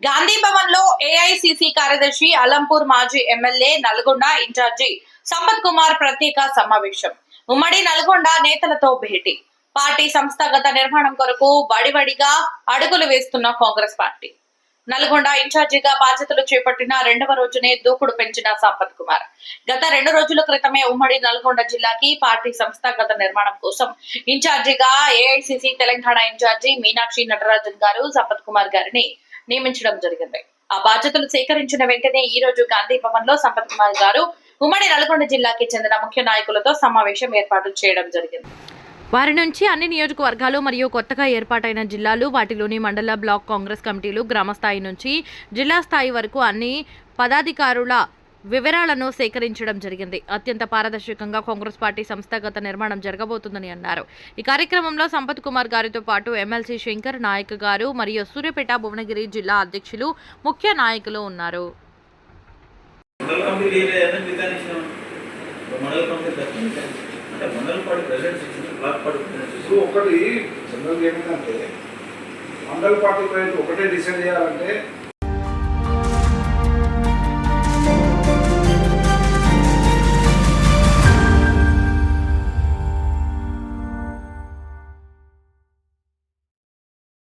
గాంధీ భవన్ లో ఏఐసిసి కార్యదర్శి అలంపూర్ మాజీ ఎమ్మెల్యే నల్గొండ ఇన్ఛార్జి సంపత్ కుమార్ ప్రత్యేక సమావేశం. ఉమ్మడి నల్గొండ నేతలతో భేటీ. పార్టీ సంస్థాగత నిర్మాణం కొరకు వడివడిగా అడుగులు వేస్తున్న కాంగ్రెస్ పార్టీ. నల్గొండ ఇన్ఛార్జిగా బాధ్యతలు చేపట్టిన రెండవ రోజునే దూకుడు పెంచిన సంపత్ కుమార్ గత 2 రోజుల క్రితమే ఉమ్మడి నల్గొండ జిల్లాకి పార్టీ సంస్థాగత నిర్మాణం కోసం ఇన్ఛార్జిగా ఏఐసిసి తెలంగాణ ఇన్ఛార్జి మీనాక్షి నటరాజన్ గారు సంపత్ కుమార్ గారిని నియమించడం జరిగింది. ఆ బాధ్యతలు సేకరించిన వెంటనే ఈ రోజు గాంధీ భవన్ లో సంపత్ కుమార్ గారు ఉమ్మడి నల్గొండ జిల్లాకి చెందిన ముఖ్య నాయకులతో సమావేశం ఏర్పాటు చేయడం జరిగింది. వారి నుంచి అన్ని నియోజకవర్గాలు మరియు కొత్తగా ఏర్పాటైన జిల్లాలు, వాటిలోని మండల, బ్లాక్ కాంగ్రెస్ కమిటీలు, గ్రామ స్థాయి నుంచి జిల్లా స్థాయి వరకు అన్ని పదాధికారుల వివరాలను సేకరించడం జరిగింది. అత్యంత పారదర్శకంగా కాంగ్రెస్ పార్టీ సంస్థాగత నిర్మాణం జరగబోతుందని అన్నారు. ఈ కార్యక్రమంలో సంపత్ కుమార్ గారితో పాటు ఎమ్మెల్సీ శంకర్ నాయక్ గారు మరియు సూర్యాపేట, భువనగిరి జిల్లా అధ్యక్షులు, ముఖ్య నాయకులు ఉన్నారు. ఒకటి జనరల్ ఏమిటంటే మండల పార్టీ ఒకటే డిసైడ్ చేయాలంటే